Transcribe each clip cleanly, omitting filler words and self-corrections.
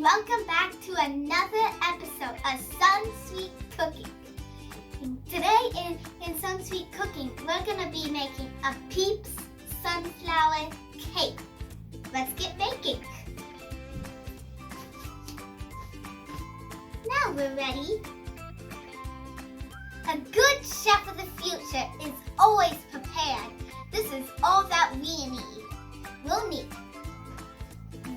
welcome back to another episode of SunSweetCooking. Today in SunSweetCooking, we're going to be making a Peeps Sunflower Cake. Let's get baking. Now we're ready. A good chef of the future is always prepared. This is all that we need. We'll need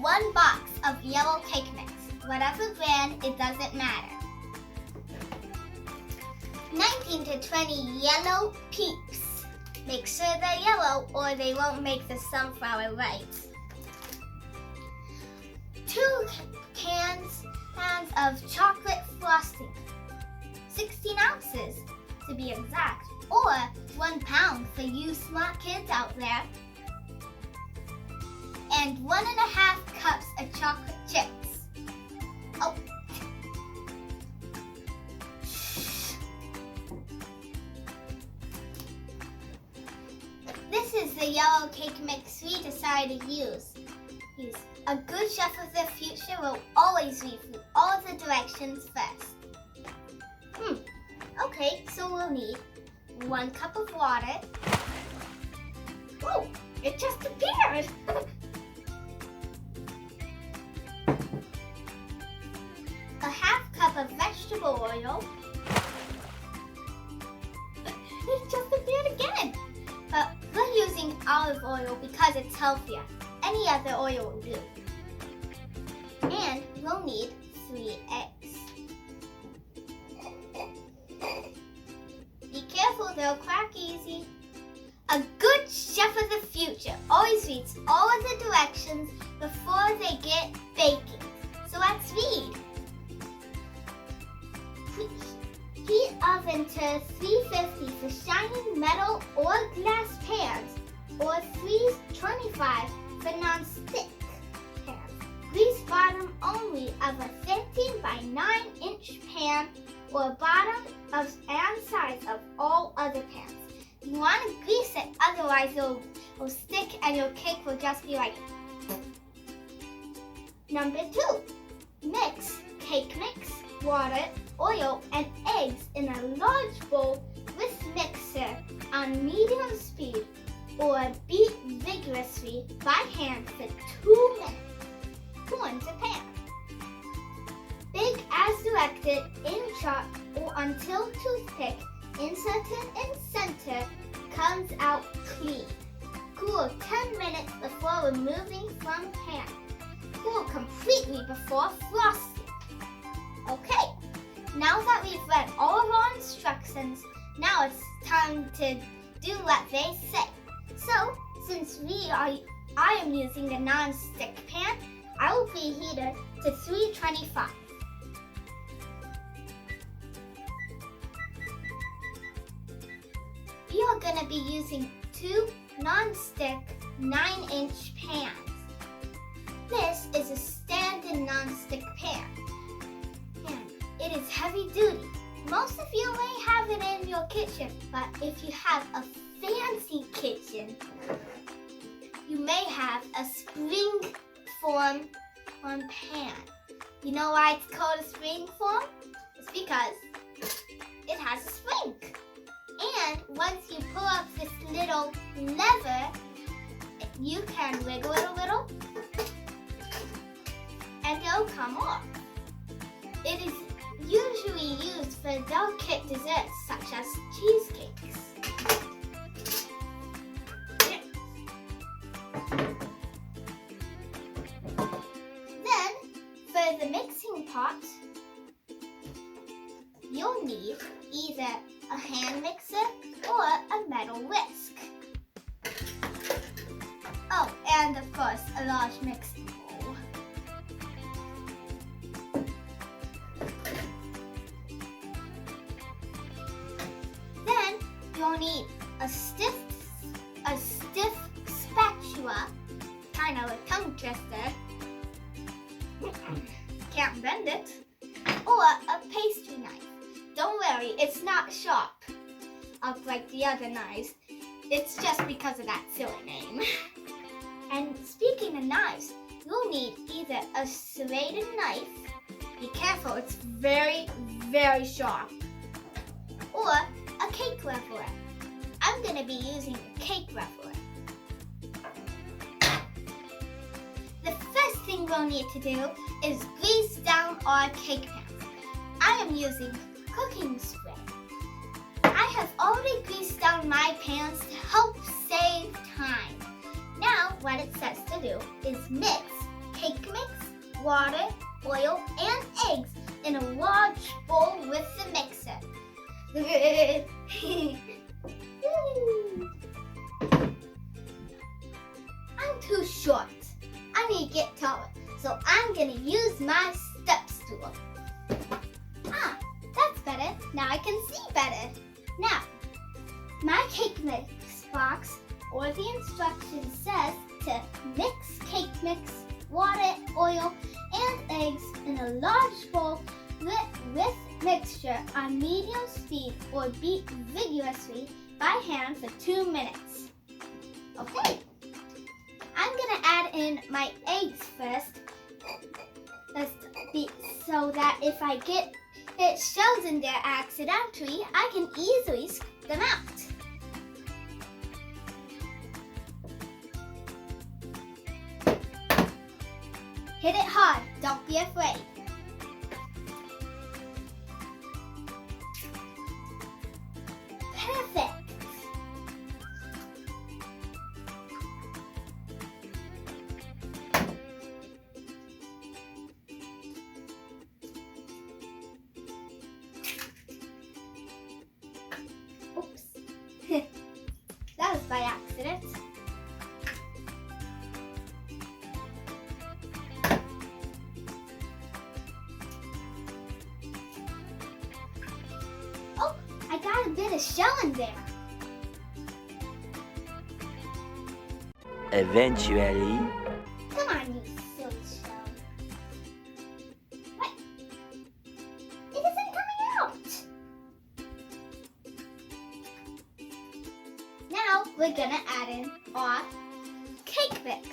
1 box of yellow cake mix. Whatever brand, it doesn't matter. 19 to 20 yellow peeps. Make sure they're yellow or they won't make the sunflower right. 2 cans of chocolate frosting. 16 ounces to be exact, or 1 pound for you smart kids out there. And 1.5 cups of chocolate chips. Oh. This is the yellow cake mix we decided to use. A good chef of the future will always read through all the directions first. Okay, so we'll need 1 cup of water. Whoa, it just appeared! A 1/2 cup of vegetable oil. It just appeared again! But we're using olive oil because it's healthier. Any other oil will do. And we'll need 3 eggs. Be careful, they'll crack easy. A good chef of the future always reads all of the directions before they get baking. So let's read. Heat oven to 350 for shiny metal or glass pans, or 325 for non-stick pans. Grease bottom only of a 15 by 9-inch pan, or bottom and sides of all other pans. You want to grease it, otherwise it'll stick and your cake will just be like. Number 2, mix cake mix, water, oil, and eggs in a large bowl with mixer on medium speed, or beat vigorously by hand for 2 minutes. Pour into pan. Bake as directed in chop or until toothpick inserted in center comes out clean. Cool 10 minutes before removing from pan. Cool completely before frosting. Okay, now that we've read all of our instructions, now it's time to do what they say. So, since I am using the non-stick pan, I will preheat it to 325. We are going to be using 2 non-stick 9-inch pans. This is a standard non-stick pan. And it is heavy duty. Most of you may have it in your kitchen, but if you have a fancy kitchen, you may have a spring form pan. You know why it's called a spring form? It's because it has a spring. And once you pull up this little lever, you can wiggle it a little and it'll come off. It is usually used for delicate desserts such as cheesecakes. Then, for the mixing pot, you'll need either a hand mixer or a metal whisk. Oh, and of course, a large mixing bowl. Then you'll need a stiff spatula, kind of a tongue twister. Can't bend it. Or a pastry knife. Don't worry, it's not sharp, like the other knives. It's just because of that silly name. And speaking of knives, you'll need either a serrated knife, be careful, it's very, very sharp, or a cake leveler. I'm going to be using a cake leveler. The first thing we'll need to do is grease down our cake pans. I am using cooking spray. I have already greased down my pans to help save time. Now, what it says to do is mix cake mix, water, oil, and eggs in a large bowl with the mixer. I'm too short. I need to get taller, so I'm going to use my step stool. Ah, that's better. Now I can see better. Now, my cake mix box or the instructions says to mix cake mix, water, oil, and eggs in a large bowl with mixture on medium speed or beat vigorously by hand for 2 minutes. Okay, I'm gonna add in my eggs first, so that if I get shells in there accidentally, I can easily scoop them out. Hit it hard, don't be afraid. Perfect. Oops. That was by accident. Oh, I got a bit of shell in there. Eventually. Come on, you silly shell. What? It isn't coming out. Now we're gonna add in our cake mix.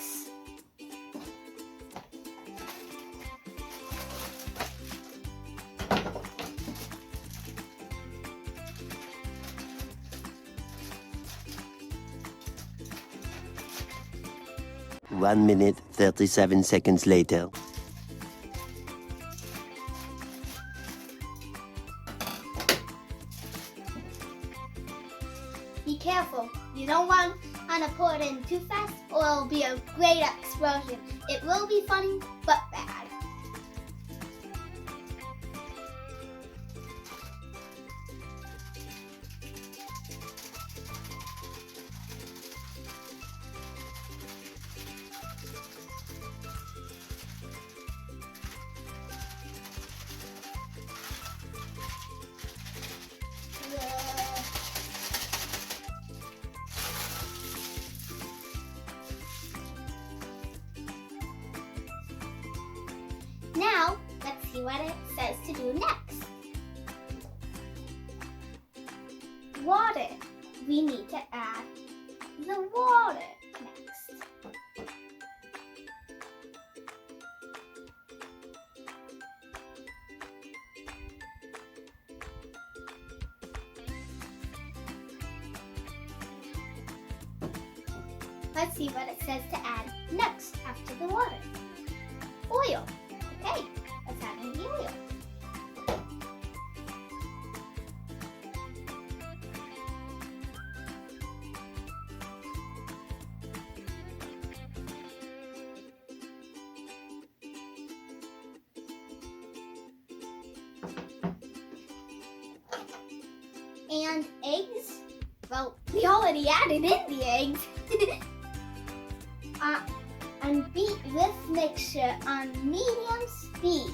One minute, 37 seconds later. Be careful, you don't want to pour it in too fast or it'll be a great explosion. It will be funny, but bad. Now, let's see what it says to do next. Water. We need to add the water next. Let's see what it says to add next after the water. Oil. Okay, let's add in the oil. And eggs. Well, we already added in the eggs. And beat this mixture on medium speed,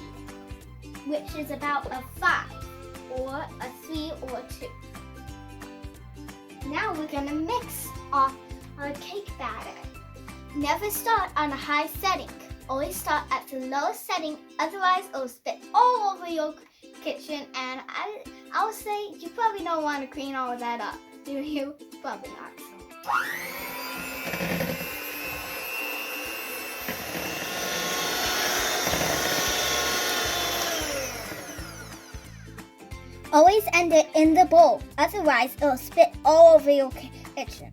which is about a 5 or a 3 or 2. Now we're gonna mix our cake batter. Never start on a high setting. Always start at the lowest setting, otherwise it'll spit all over your kitchen, and I'll say you probably don't want to clean all of that up, do you? Probably not. 1 Always end it in the bowl, otherwise it'll spit all over your kitchen.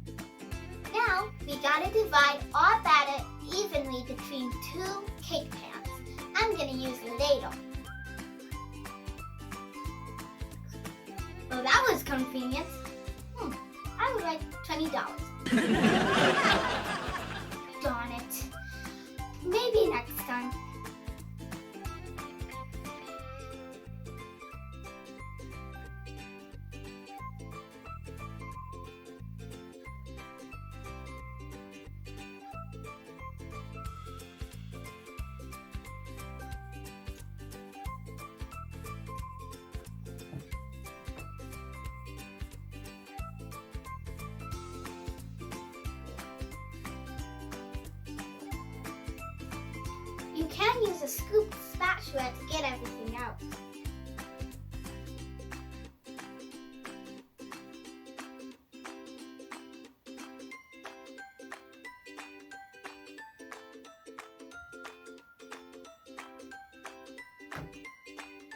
Now, we gotta divide our batter evenly between 2 cake pans. I'm gonna use a ladle. Well, that was convenient. I would like $20. Darn it. Maybe next time. You can use a scoop spatula to get everything out.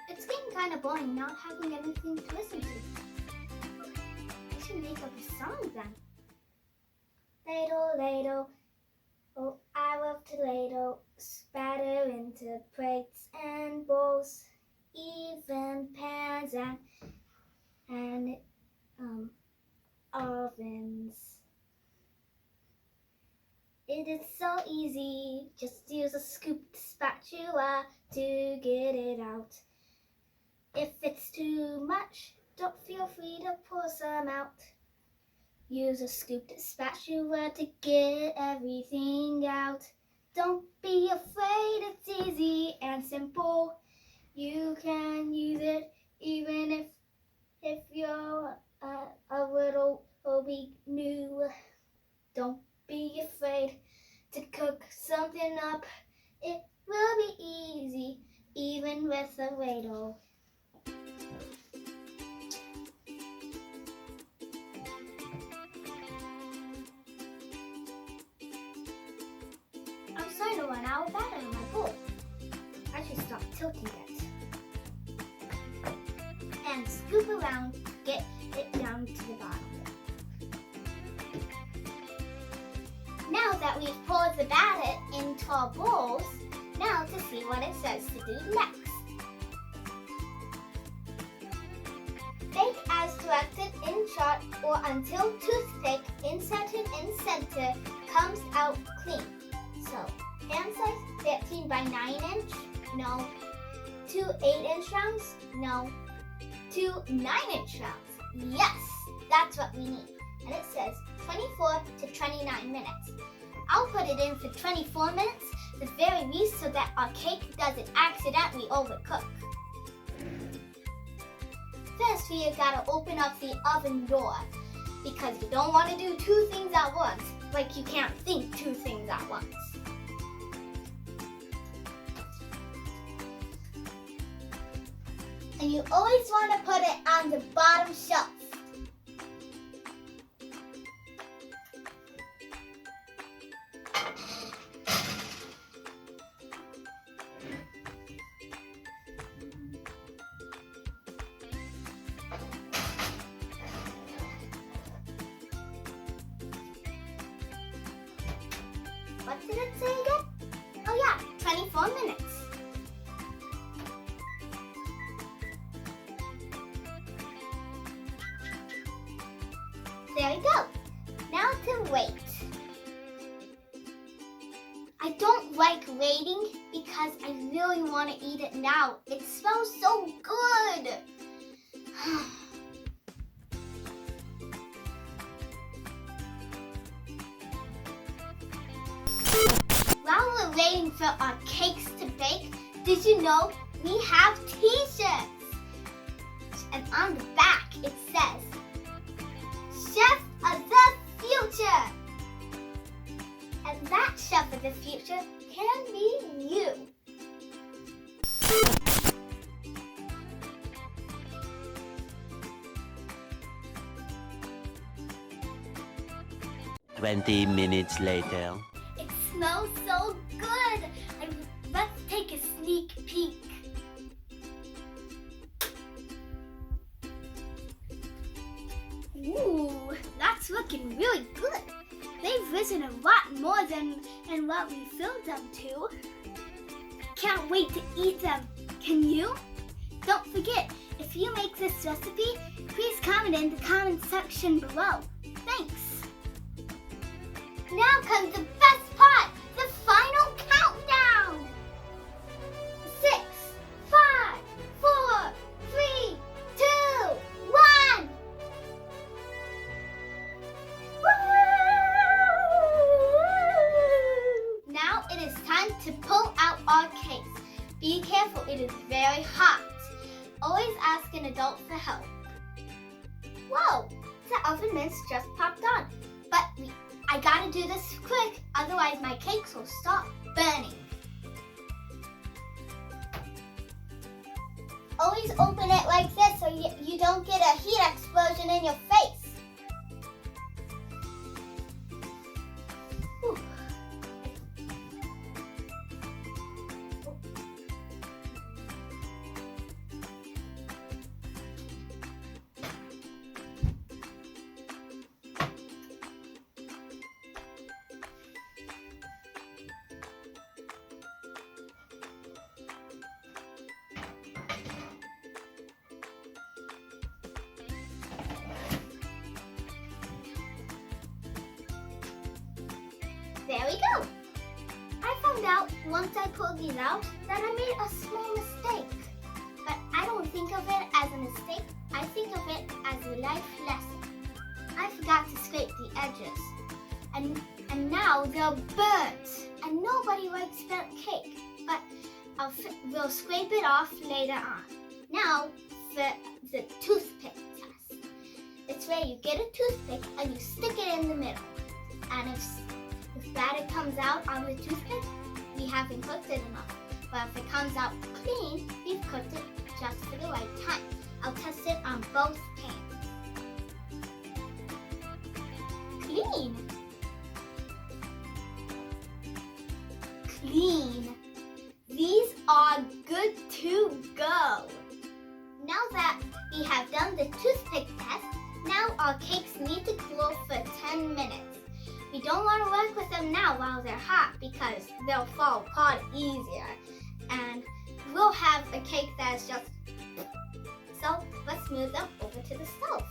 It's getting kind of boring not having anything to listen to. I should make up a song then. Ladle, ladle, oh, I love to ladle, spatter into plates and bowls, even pans and ovens. It is so easy, just use a scooped spatula to get it out. If it's too much, don't feel free to pour some out. Use a scooped spatula to get everything out. Don't be afraid, it's easy and simple. You can use it even if you're a little bit new. Don't be afraid to cook something up. It will be easy, even with a ladle. I'm starting to run out of batter in my bowl. I should stop tilting it. And scoop around, get it down to the bottom. Now that we've poured the batter into our bowls, now to see what it says to do next. Bake as directed in chart or until toothpick inserted in center comes out clean. So, pan size 13 by 9 inch? No. 2 8-inch rounds? No. 2 9-inch rounds? Yes, that's what we need. And it says 24 to 29 minutes. I'll put it in for 24 minutes, the very least, so that our cake doesn't accidentally overcook. First, we gotta open up the oven door because you don't want to do 2 things at once, like you can't think 2 things at once. And you always want to put it on the bottom shelf. What did it say again? Oh yeah, 24 minutes. There we go. Now to wait. I don't like waiting because I really want to eat it now. It smells so good. While we're waiting for our cakes to bake, did you know we have t-shirts? And on the back it says, Chef of the Future! And that Chef of the Future can be you. "20 minutes later." It smells so good. Let's take a sneak peek. Ooh, that's looking really good. They've risen a lot more than what we filled them to. Can't wait to eat them. Can you? Don't forget, if you make this recipe, please comment in the comment section below. Thanks. Now comes the best part, the final countdown. 6, 5, 4, 3, 2, 1. Now it is time to pull out our cakes. Be careful, it is very hot. Always ask an adult for help. Whoa, the oven mitts just popped on. But I gotta do this quick, otherwise my cakes will stop burning. Always open it like this so you don't get a heat explosion in your face. Whew. There we go. I found out once I pulled these out that I made a small mistake. But I don't think of it as a mistake. I think of it as a life lesson. I forgot to scrape the edges. And now they're burnt. And nobody likes burnt cake. But we'll scrape it off later on. Now for the toothpick test. It's where you get a toothpick and you stick it in the middle. And if batter comes out on the toothpick, we haven't cooked it enough. But if it comes out clean, we've cooked it just for the right time. I'll test it on both pans. Clean. Clean. These are good to go. Now that we have done the toothpick test, now our cakes need to cool for 10 minutes. We don't want to work with them now while they're hot because they'll fall apart easier. And we'll have a cake that's just... So let's move them over to the stove.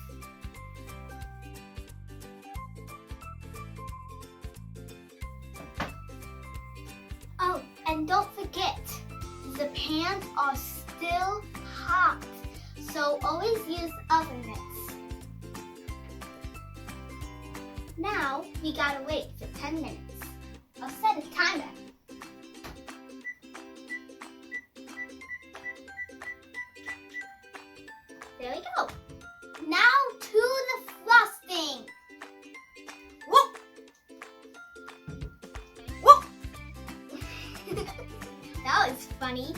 Oh, and don't forget, the pans are still hot. So always use oven mitts. Now, we gotta wait for 10 minutes. I'll set a timer. There we go. Now to the frosting. Whoop! Whoop! That was funny.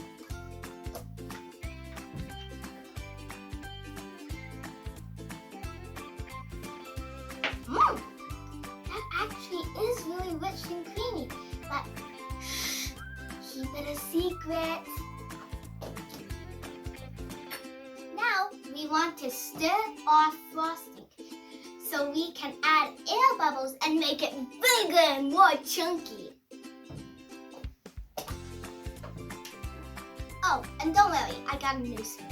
Is really rich and creamy, but shh, keep it a secret. Now we want to stir our frosting so we can add air bubbles and make it bigger and more chunky. Oh, and don't worry, I got a new spoon.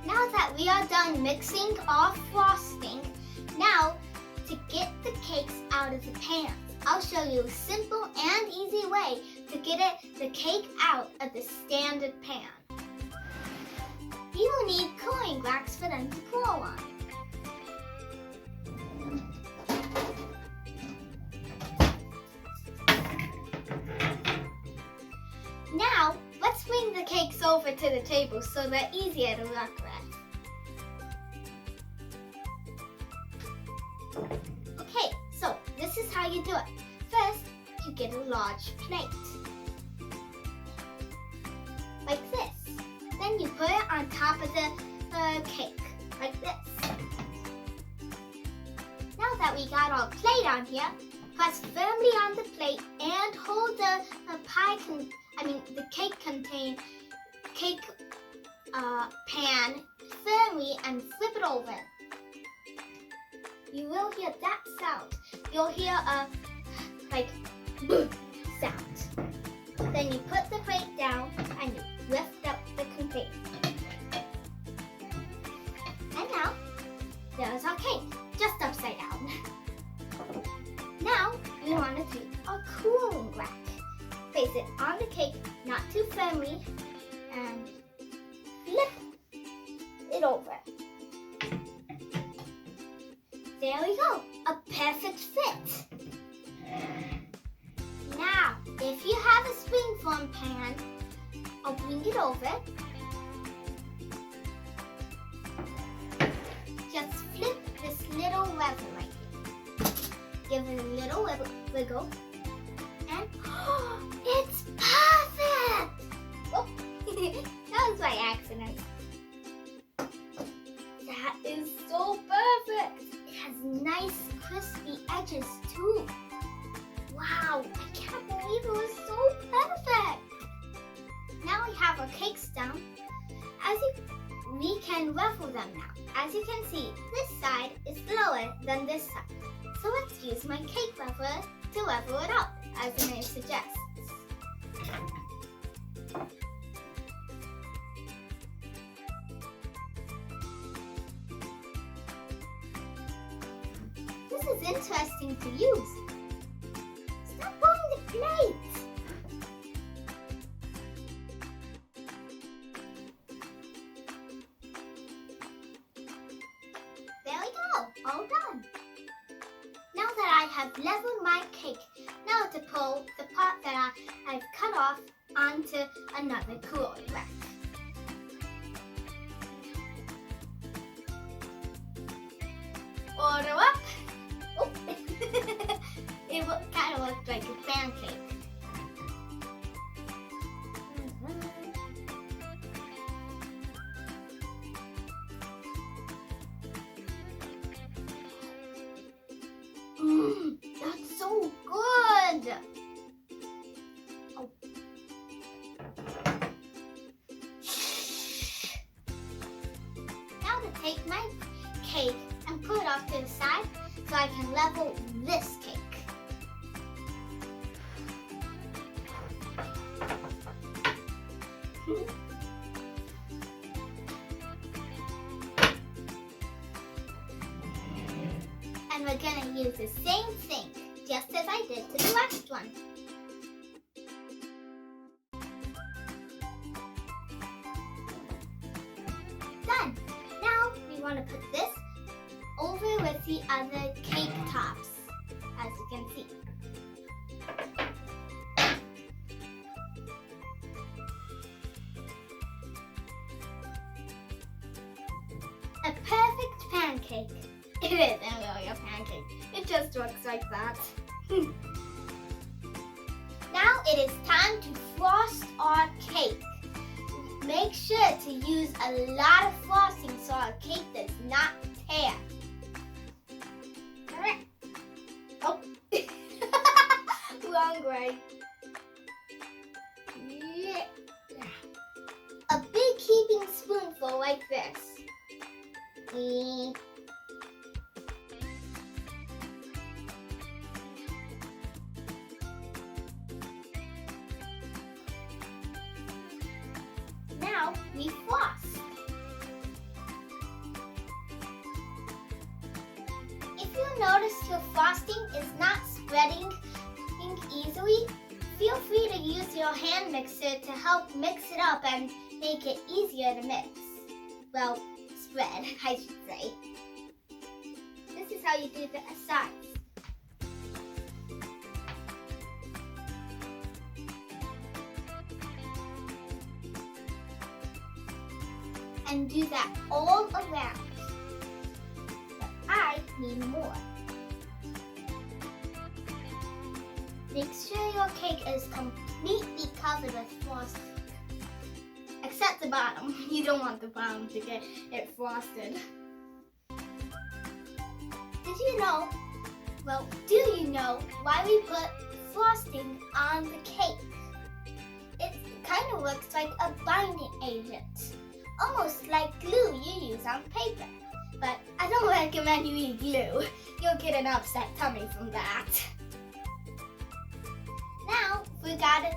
Now that we are done mixing our frosting, now to get the cakes out of the pans, I'll show you a simple and easy way to get the cake out of the standard pan. You will need cooling racks for them to cool on. Now, let's bring the cakes over to the table so they're easier to work with. Okay, so this is how you do it. First, you get a large plate. Like this. Then you put it on top of the cake. Like this. Now that we got our plate on here, Press firmly on the plate and hold the cake pan firmly and flip it over. You will hear that sound. You'll hear a boom sound. Then you put the plate down and you lift up the container. And now, there's our cake, just upside down. Now, we want to take a cooling rack. Place it on the cake, not too firmly, and flip it over. There we go, a perfect fit. Now, if you have a springform pan, I'll bring it over. Just flip this little lever right here. Give it a little wiggle. And it's perfect! Oh, that was by accident. That is so perfect. It has nice crispy edges too. Wow, I can't believe it was so perfect. Now we have our cakes down. We can level them now. As you can see, this side is lower than this side. So let's use my cake leveler to level it out, as the name suggests. This is interesting to use. Stop pulling the plate! There we go, all done. Now that I have leveled my cake, now to pull the part that I've cut off onto another cooling rack. Order up. Oh. It kind of looks like a pancake. That's so good! Oh. Now to take my cake and put it off to the side so I can level this cake. And we're gonna use the same thing, just as I did to the last one. Done! Now we want to put this over with the other cake tops, as you can see. A perfect pancake. It isn't really a pancake. It just looks like that. Now it is time to frost our cake. Make sure to use a lot of frosting so our cake does not tear. Oh, wrong way. Yeah. A big heaping spoonful like this. Now we frost. If you notice your frosting is not spreading easily, feel free to use your hand mixer to help mix it up and make it easier to mix. Well, spread, I should say. This is how you do the sides. And do that all around. But I need more. Make sure your cake is completely covered with frosting. Except the bottom. You don't want the bottom to get it frosted. Did you know Well, do you know why we put frosting on the cake? It kind of looks like a binding agent, almost like glue you use on paper. But I don't recommend you eat glue. You'll get an upset tummy from that. Now we gotta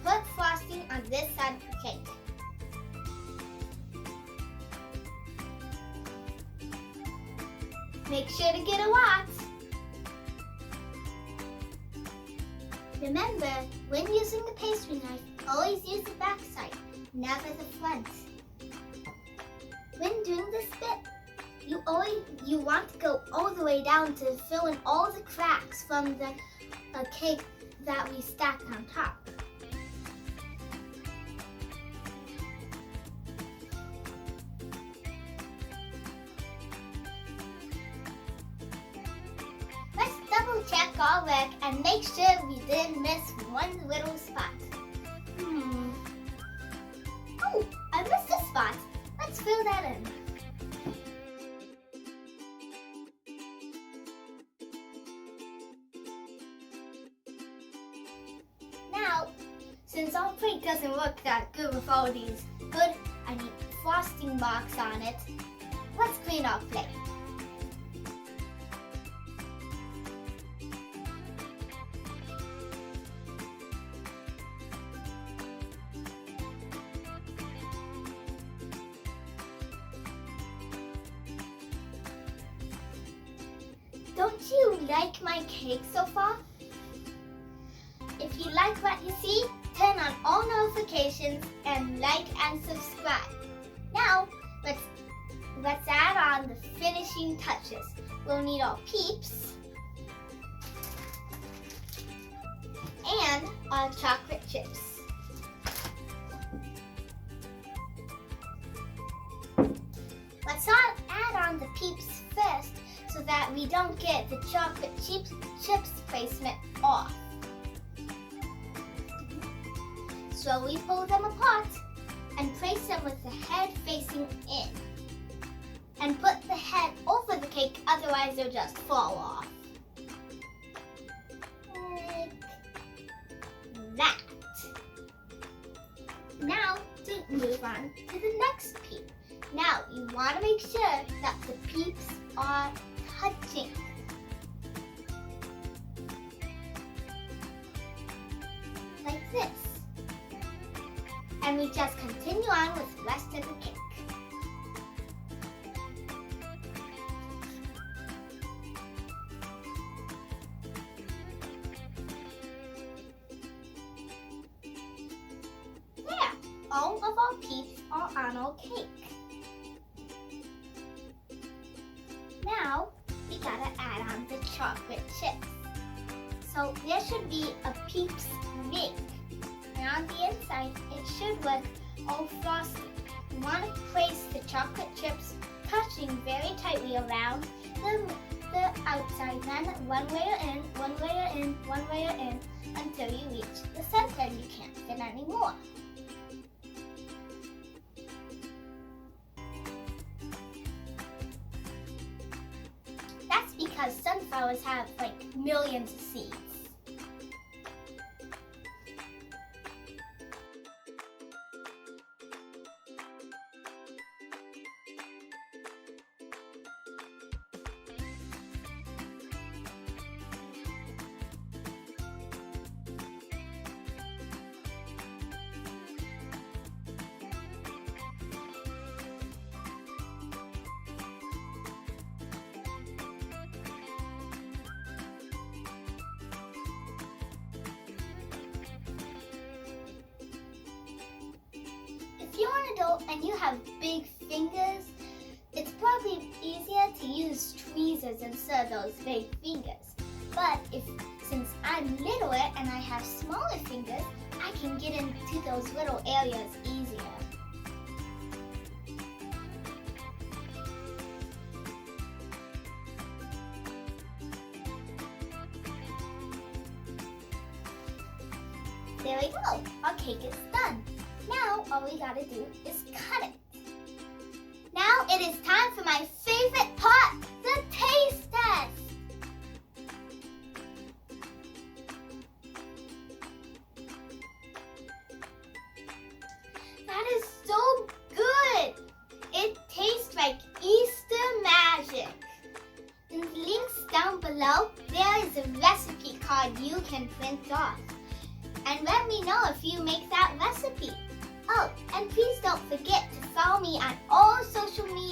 put frosting on this side of the cake. Make sure to get a lot. Remember, when using the pastry knife, always use the back side, never the front. When doing this bit, you want to go all the way down to fill in all the cracks from the cake that we stacked on top. Let's double check our work and make sure we didn't miss one little spot. Oh, I missed a spot. Let's fill that in. Now, since our plate doesn't look that good with all these frosting marks on it, let's clean our plate. Don't you like my cake so far? If you like what you see, turn on all notifications and like and subscribe. Now, let's add on the finishing touches. We'll need our peeps and our chocolate chips. Let's add on the peeps first so that we don't get the chocolate chips placement off. Slowly pull them apart and place them with the head facing in. And put the head over the cake, otherwise they'll just fall off. Like that. Now to move on to the next peep. Now you want to make sure that the peeps are touching. Like this. And we just continue on with the rest of the cake. There, all of our peeps are on our cake. Now, we gotta add on the chocolate chips. So there should be a peeps ring. And on the inside, it should look all frosty. You want to place the chocolate chips touching very tightly around the outside, then one layer in, one layer in, one layer in, until you reach the center and you can't fit any more. That's because sunflowers have like millions of seeds. If you're an adult and you have big fingers, it's probably easier to use tweezers instead of those big fingers. But since I'm littler and I have smaller fingers, I can get into those little areas easier. There we go, our cake is done. Now all we gotta do is cut it. Now it is time for my favorite part, the taste test. down below, there is a recipe card you can print off. And let me know if you make that recipe. Oh, and please don't forget to follow me on all social media